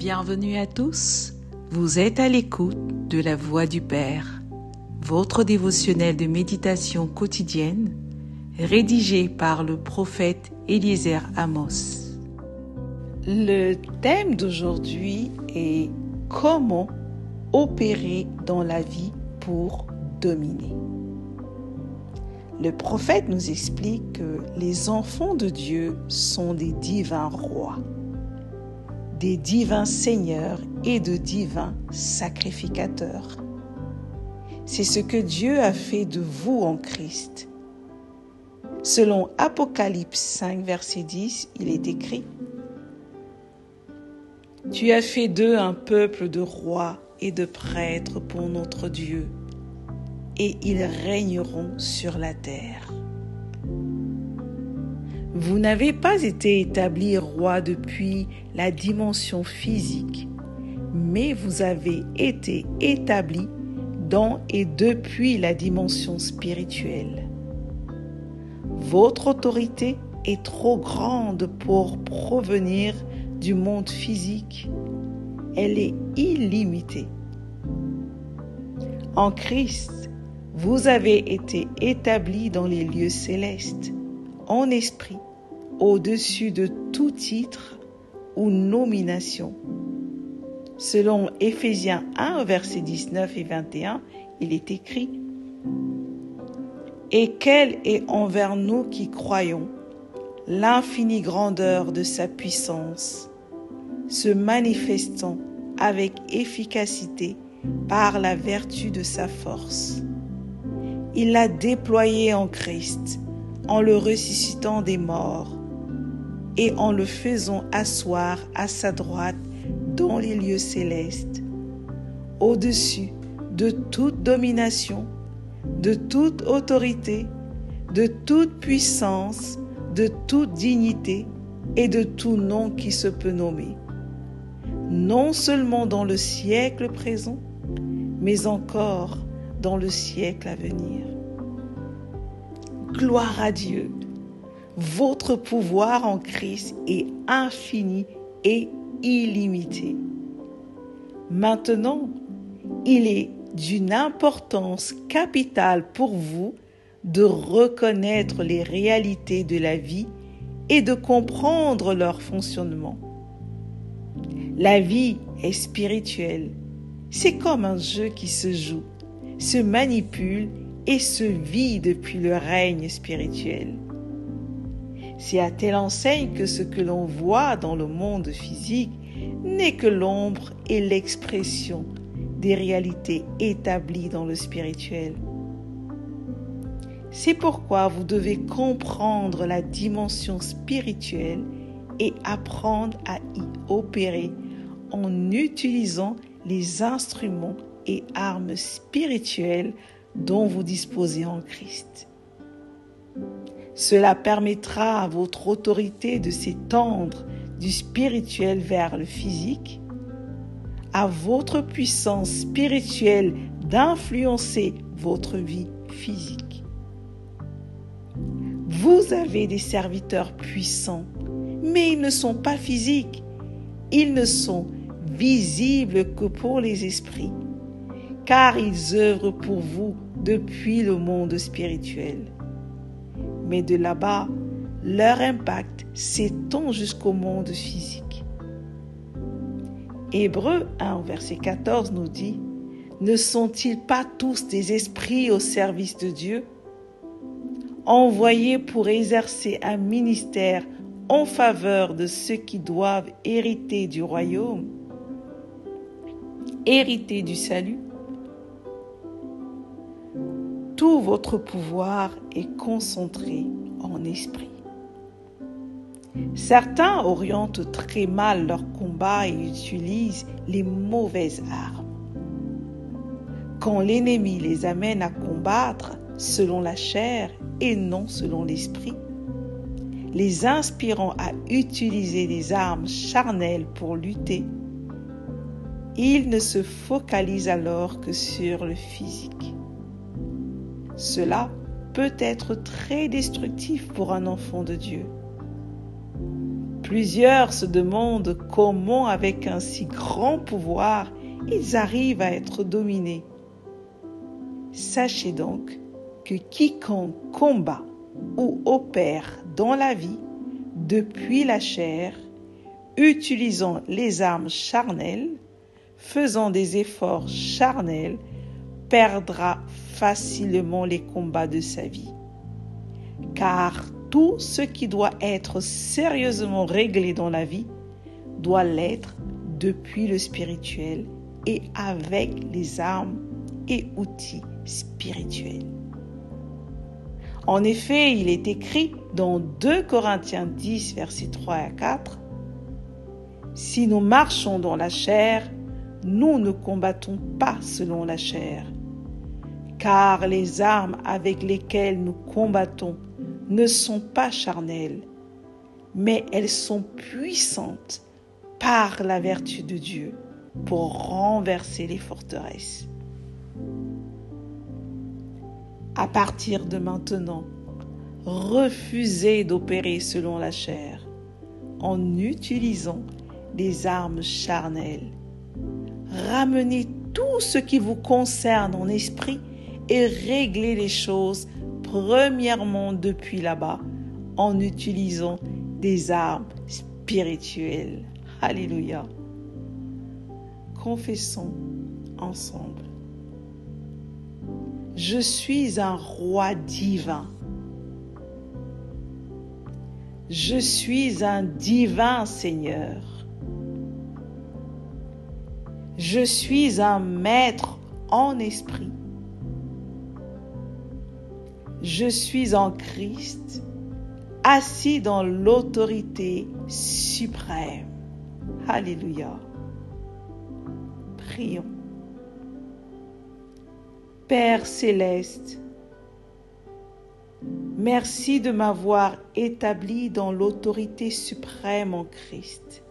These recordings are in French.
Bienvenue à tous, vous êtes à l'écoute de la Voix du Père, votre dévotionnel de méditation quotidienne, rédigé par le prophète Eliezer Amos. Le thème d'aujourd'hui est « Comment opérer dans la vie pour dominer ?» Le prophète nous explique que les enfants de Dieu sont des divins rois, des divins seigneurs et de divins sacrificateurs. C'est ce que Dieu a fait de vous en Christ. Selon Apocalypse 5, verset 10, il est écrit « Tu as fait d'eux un peuple de rois et de prêtres pour notre Dieu, et ils régneront sur la terre. » Vous n'avez pas été établi roi depuis la dimension physique, mais vous avez été établi dans et depuis la dimension spirituelle. Votre autorité est trop grande pour provenir du monde physique. Elle est illimitée. En Christ, vous avez été établi dans les lieux célestes, en esprit, au-dessus de tout titre ou nomination. Selon Éphésiens 1, versets 19 et 21, il est écrit « Et quelle est envers nous qui croyons l'infinie grandeur de sa puissance, se manifestant avec efficacité par la vertu de sa force. Il l'a déployé en Christ, en le ressuscitant des morts et en le faisant asseoir à sa droite dans les lieux célestes, au-dessus de toute domination, de toute autorité, de toute puissance, de toute dignité et de tout nom qui se peut nommer, non seulement dans le siècle présent, mais encore dans le siècle à venir. Gloire à Dieu! Votre pouvoir en Christ est infini et illimité. Maintenant, il est d'une importance capitale pour vous de reconnaître les réalités de la vie et de comprendre leur fonctionnement. La vie est spirituelle. C'est comme un jeu qui se joue, se manipule et se vit depuis le règne spirituel. C'est à telle enseigne que ce que l'on voit dans le monde physique n'est que l'ombre et l'expression des réalités établies dans le spirituel. C'est pourquoi vous devez comprendre la dimension spirituelle et apprendre à y opérer en utilisant les instruments et armes spirituelles dont vous disposez en Christ. Cela permettra à votre autorité de s'étendre du spirituel vers le physique, à votre puissance spirituelle d'influencer votre vie physique. Vous avez des serviteurs puissants, mais ils ne sont pas physiques. Ils ne sont visibles que pour les esprits, car ils œuvrent pour vous depuis le monde spirituel. Mais de là-bas, leur impact s'étend jusqu'au monde physique. Hébreux 1, verset 14 nous dit « Ne sont-ils pas tous des esprits au service de Dieu, envoyés pour exercer un ministère en faveur de ceux qui doivent hériter du royaume, hériter du salut? Tout votre pouvoir est concentré en esprit. » Certains orientent très mal leur combat et utilisent les mauvaises armes. Quand l'ennemi les amène à combattre selon la chair et non selon l'esprit, les inspirant à utiliser des armes charnelles pour lutter, ils ne se focalisent alors que sur le physique. Cela peut être très destructif pour un enfant de Dieu. Plusieurs se demandent comment, avec un si grand pouvoir, ils arrivent à être dominés. Sachez donc que quiconque combat ou opère dans la vie depuis la chair, utilisant les armes charnelles, faisant des efforts charnels, perdra facilement les combats de sa vie. Car tout ce qui doit être sérieusement réglé dans la vie doit l'être depuis le spirituel et avec les armes et outils spirituels. En effet, il est écrit dans 2 Corinthiens 10, versets 3 à 4, « Si nous marchons dans la chair, nous ne combattons pas selon la chair, car les armes avec lesquelles nous combattons ne sont pas charnelles, mais elles sont puissantes par la vertu de Dieu pour renverser les forteresses. » À partir de maintenant, refusez d'opérer selon la chair en utilisant des armes charnelles. Ramenez tout ce qui vous concerne en esprit et réglez les choses premièrement depuis là-bas en utilisant des armes spirituelles. Alléluia. Confessons ensemble. Je suis un roi divin. Je suis un divin Seigneur. Je suis un maître en esprit. Je suis en Christ, assis dans l'autorité suprême. Alléluia. Prions. Père céleste, merci de m'avoir établi dans l'autorité suprême en Christ.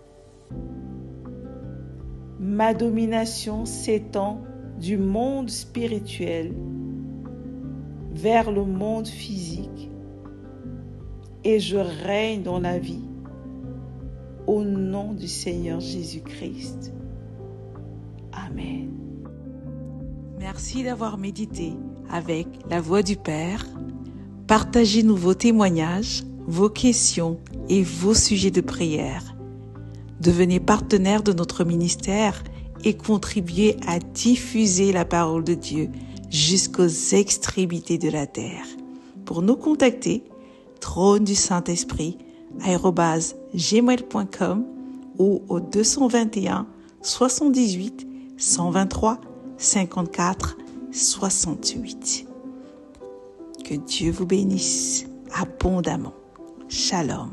Ma domination s'étend du monde spirituel vers le monde physique et je règne dans la vie au nom du Seigneur Jésus-Christ. Amen. Merci d'avoir médité avec la Voix du Père. Partagez-nous vos témoignages, vos questions et vos sujets de prière. Devenez partenaire de notre ministère et contribuez à diffuser la parole de Dieu jusqu'aux extrémités de la terre. Pour nous contacter, trône du Saint-Esprit @gmail.com ou au 221 78 123 54 68. Que Dieu vous bénisse abondamment. Shalom.